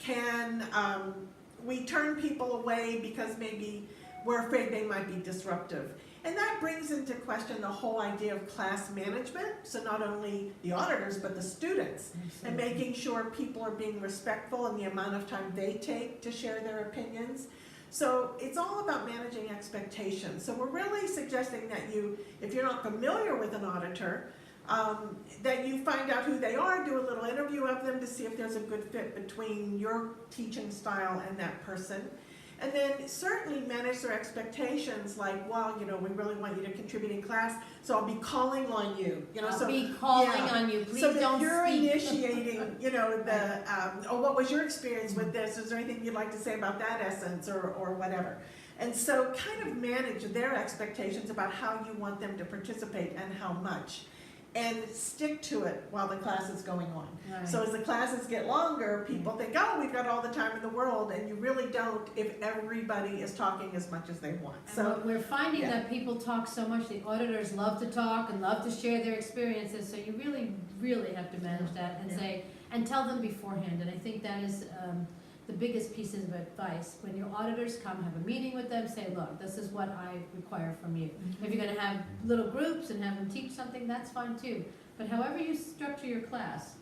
Can we turn people away because maybe we're afraid they might be disruptive? And that brings into question the whole idea of class management. So not only the auditors, but the students. And making sure people are being respectful in the amount of time they take to share their opinions. So it's all about managing expectations. So we're really suggesting that you, if you're not familiar with an auditor, that you find out who they are, do a little interview of them to see if there's a good fit between your teaching style and that person. And then certainly manage their expectations, like, well, you know, we really want you to contribute in class, so I'll be calling on you. You know, I'll so be calling on you. Please so that don't you're speak. initiating, you know, the oh, what was your experience with this? Is there anything you'd like to say about that essence or whatever? And so kind of manage their expectations about how you want them to participate and how much. And stick to it while the class is going on. Right. So as the classes get longer, people think, oh, we've got all the time in the world, and you really don't if everybody is talking as much as they want. And So what we're finding yeah. that people talk so much, the auditors love to talk and love to share their experiences, so you really, really have to manage that and Yeah. say, and tell them beforehand, and I think that is the biggest pieces of advice. When your auditors come, have a meeting with them, say, look, this is what I require from you. If you're gonna have little groups and have them teach something, that's fine too. But however you structure your class,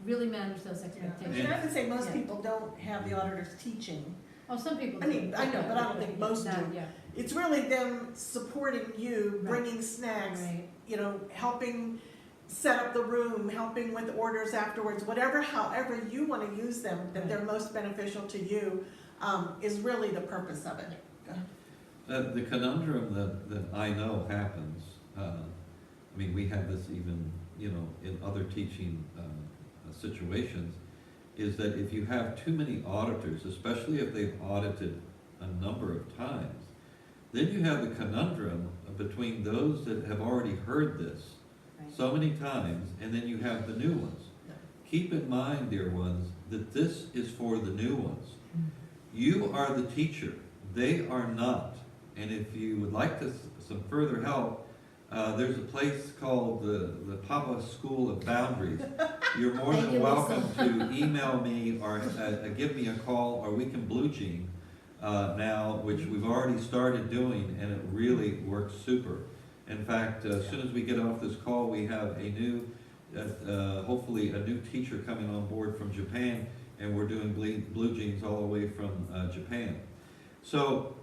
really manage those I expectations. mean, I would say most Yeah. people don't have the auditors teaching. Oh, some people I do. mean, I know, but I don't think most No, do. Yeah, It's really them supporting you, Right. bringing snacks, right. you know, helping set up the room, helping with orders afterwards, whatever, however you want to use them, that they're most beneficial to you, is really the purpose of it. Go ahead. The conundrum that I know happens, I mean, we have this even, you know, in other teaching situations, is that if you have too many auditors, especially if they've audited a number of times, then you have the conundrum between those that have already heard this so many times, and then you have the new ones. Yeah. Keep in mind, dear ones, that this is for the new ones. You are the teacher, they are not. And if you would like some further help, there's a place called the Papa School of Boundaries. You're more Thank than you, welcome Lisa. to email me or give me a call, or we can Blue Jean now, which we've already started doing, and it really works super. In fact, as soon as we get off this call, we have a new, hopefully a new teacher coming on board from Japan, and we're doing Blue Jeans all the way from Japan. So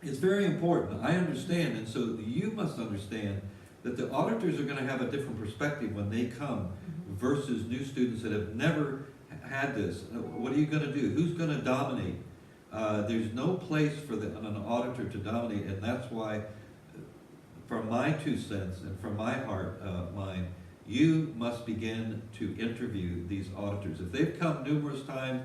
it's very important. I understand, and so you must understand that the auditors are going to have a different perspective when they come versus new students that have never had this. What are you going to do? Who's going to dominate? There's no place for an auditor to dominate, and that's why, from my 2 cents and from my heart, mind, you must begin to interview these auditors. If they've come numerous times,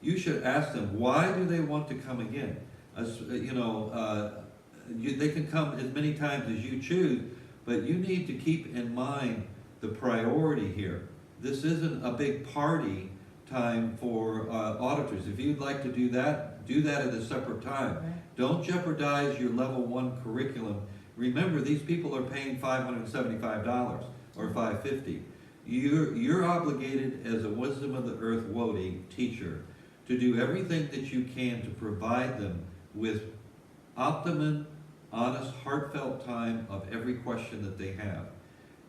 you should ask them, why do they want to come again? You know, they can come as many times as you choose, but you need to keep in mind the priority here. This isn't a big party time for auditors. If you'd like to do that at a separate time. Right. Don't jeopardize your level 1 curriculum. Remember, these people are paying $575 or $550. You're obligated as a Wisdom of the Earth WOTY teacher to do everything that you can to provide them with optimum, honest, heartfelt time of every question that they have.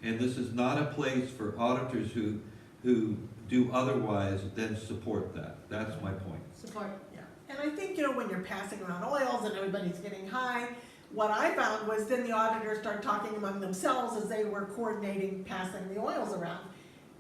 And this is not a place for auditors who do otherwise than support that. That's my point. Support. Yeah. And I think, you know, when you're passing around oils and everybody's getting high, what I found was then the auditors start talking among themselves as they were coordinating passing the oils around.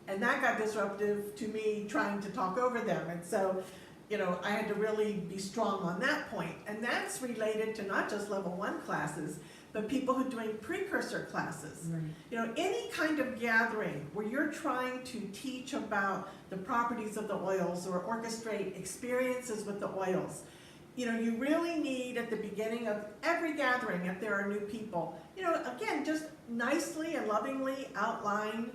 And that got disruptive to me trying to talk over them. And so, you know, I had to really be strong on that point. And that's related to not just level 1 classes, but people who are doing precursor classes. Right. You know, any kind of gathering where you're trying to teach about the properties of the oils or orchestrate experiences with the oils, you know, you really need at the beginning of every gathering, if there are new people, you know, again, just nicely and lovingly outline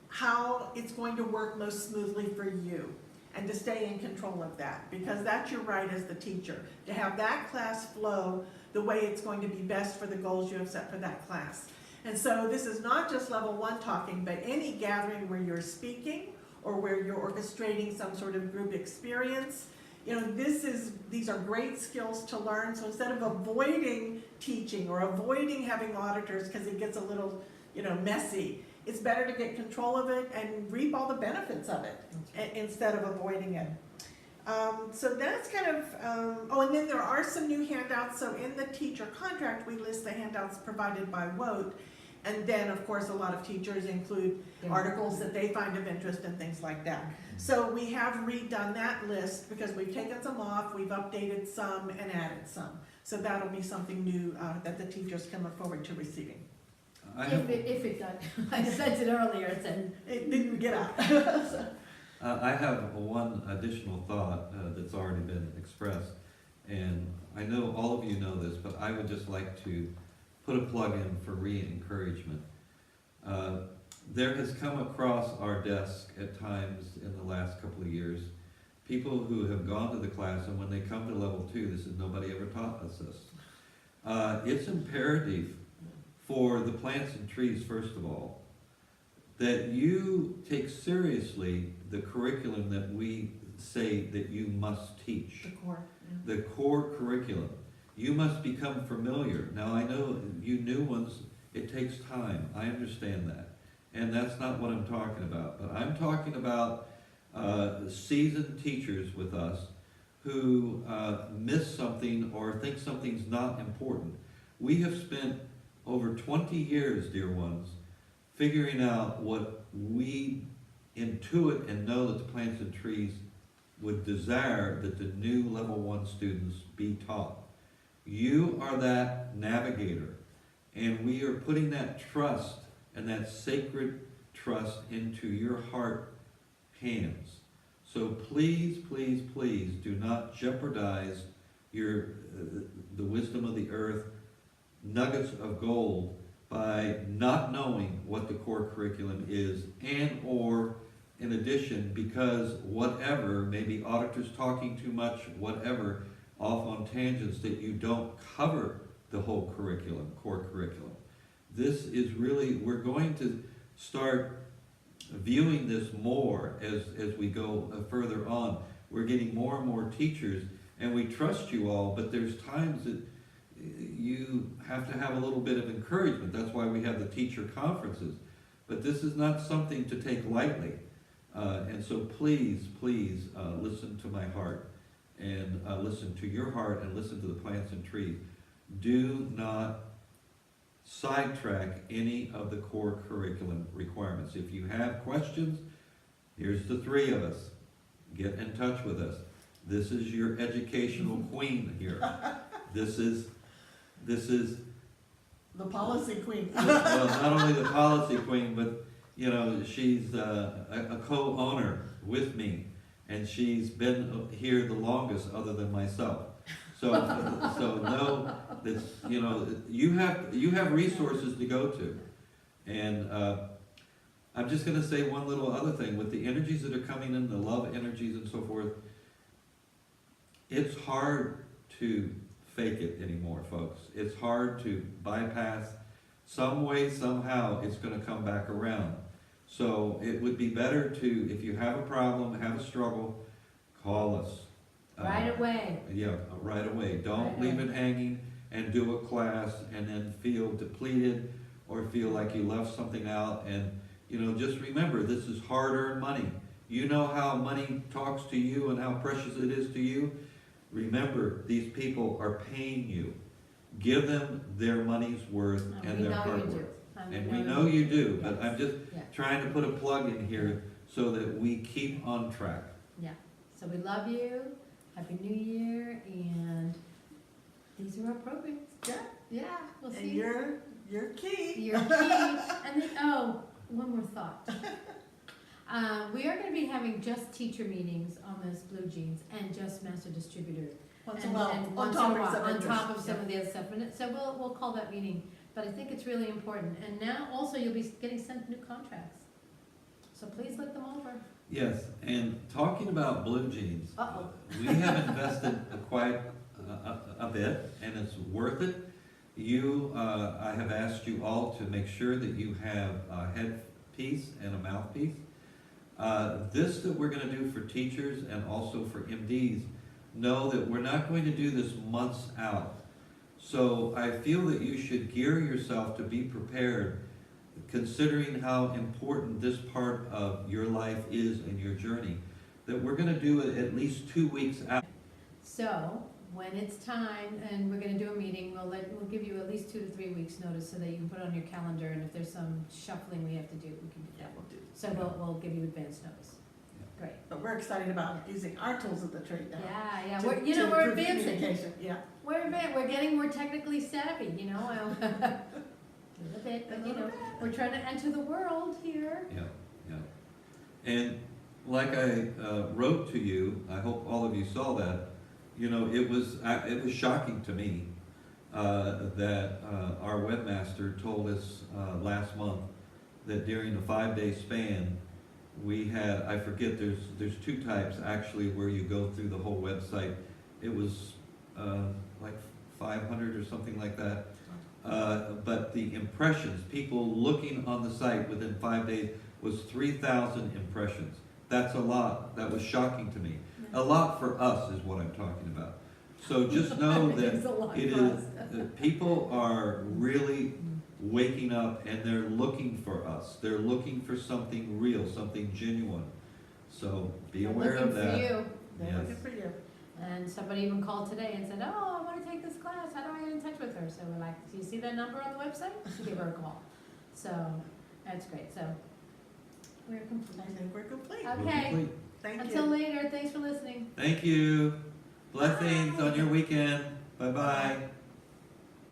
how it's going to work most smoothly for you and to stay in control of that, because that's your right as the teacher, to have that class flow the way it's going to be best for the goals you have set for that class. And so this is not just level 1 talking, but any gathering where you're speaking or where you're orchestrating some sort of group experience. You know, these are great skills to learn, so instead of avoiding teaching or avoiding having auditors because it gets a little, messy, it's better to get control of it and reap all the benefits of it instead of avoiding it. So that's kind of, and then there are some new handouts. So in the teacher contract, we list the handouts provided by WOTE. And then, of course, a lot of teachers include articles that they find of interest and things like that. So we have redone that list because we've taken some off, we've updated some and added some. So that'll be something new that the teachers can look forward to receiving. If it got, I said it earlier, It didn't get out. I have one additional thought that's already been expressed, and I know all of you know this, but I would just like to put a plug in for re-encouragement. There has come across our desk at times in the last couple of years, people who have gone to the class, and when they come to level 2, this is nobody ever taught us this. It's imperative for the plants and trees, first of all, that you take seriously the curriculum that we say that you must teach. The core. The core curriculum. You must become familiar. Now, I know you new ones, it takes time. I understand that. And that's not what I'm talking about. But I'm talking about seasoned teachers with us who miss something or think something's not important. We have spent over 20 years, dear ones, figuring out what we intuit and know that the plants and trees would desire that the new level 1 students be taught. You are that navigator, and we are putting that trust and that sacred trust into your heart hands. So please, please, please do not jeopardize the wisdom of the earth, nuggets of gold, by not knowing what the core curriculum is, and or in addition, because whatever, maybe auditors talking too much, whatever, off on tangents, that you don't cover the whole curriculum, core curriculum. This is really, we're going to start viewing this more as we go further on. We're getting more and more teachers, and we trust you all, but there's times that you have to have a little bit of encouragement. That's why we have the teacher conferences. But this is not something to take lightly. And so please, please listen to my heart, and listen to your heart, and listen to the plants and trees. Do not sidetrack any of the core curriculum requirements. If you have questions, here's the 3 of us. Get in touch with us. This is your educational queen here. This is The policy queen. well, not only the policy queen, but she's a co-owner with me, and she's been here the longest, other than myself. So know that you have resources to go to, and I'm just going to say one little other thing with the energies that are coming in, the love energies and so forth. It's hard to fake it anymore, folks. It's hard to bypass. Some way, somehow, it's going to come back around. So it would be better to, if you have a problem, have a struggle, call us. right away. Yeah, right away. Don't Right leave away. it hanging and do a class and then feel depleted or feel like you left something out. And, just remember, this is hard-earned money. You know how money talks to you and how precious it is to you. Remember, these people are paying you. Give them their money's worth and We their know hard you do. work. And we know you do, but I'm just Yeah. trying to put a plug in here so that we keep on track. So we love you, Happy New Year, and these are our programs. Yeah. Yeah, we'll see And you. you're key. You're key. And then, one more thought. We are gonna be having just teacher meetings on those Blue Jeans and just master distributor. Once in a And- while, and on once in a topics while, of on interest. top of some of the other stuff. And so we'll call that meeting, but I think it's really important. And now also you'll be getting sent new contracts. So please look them over. Yes, and talking about Blue Jeans, Uh-oh. we have invested quite a bit, and it's worth it. I have asked you all to make sure that you have a headpiece and a mouthpiece. This that we're gonna do for teachers and also for MDs, know that we're not going to do this months out. So I feel that you should gear yourself to be prepared, considering how important this part of your life is in your journey, that we're gonna do it at least 2 weeks out. So, when it's time, and we're gonna do a meeting, we'll give you at least 2 to 3 weeks notice so that you can put it on your calendar, and if there's some shuffling we have to do, we can do Yeah, that. we'll do. So we'll give you advance notice. Great. But we're excited about using our tools of the trade now. Yeah, to- we're, to we're improve advancing. communication. Yeah. We're getting more technically savvy, you know, a little bit, but you know, we're trying to enter the world here. Yeah, yeah. And like I wrote to you, I hope all of you saw that, you know, it was shocking to me that our webmaster told us last month that during a 5-day span, we had, I forget, there's 2 types actually where you go through the whole website. It was like 500 or something like that. But the impressions, people looking on the site within 5 days, was 3,000 impressions. That's a lot. That was shocking to me. A lot for us is what I'm talking about. So just know that It's a lot it for is, us. that people are really waking up and they're looking for us. They're looking for something real, something genuine. So be aware of that. Looking for you. They're Yes. looking for you. And somebody even called today and said, oh, I want to take this class, how do I get in touch with her? So we're like, do you see that number on the website? Give her a call. So, that's great, so, we're I complete. think we're complete. We're Okay. complete. Thank Until you. later, thanks for listening. Thank you. Blessings Bye. on your weekend. Bye-bye.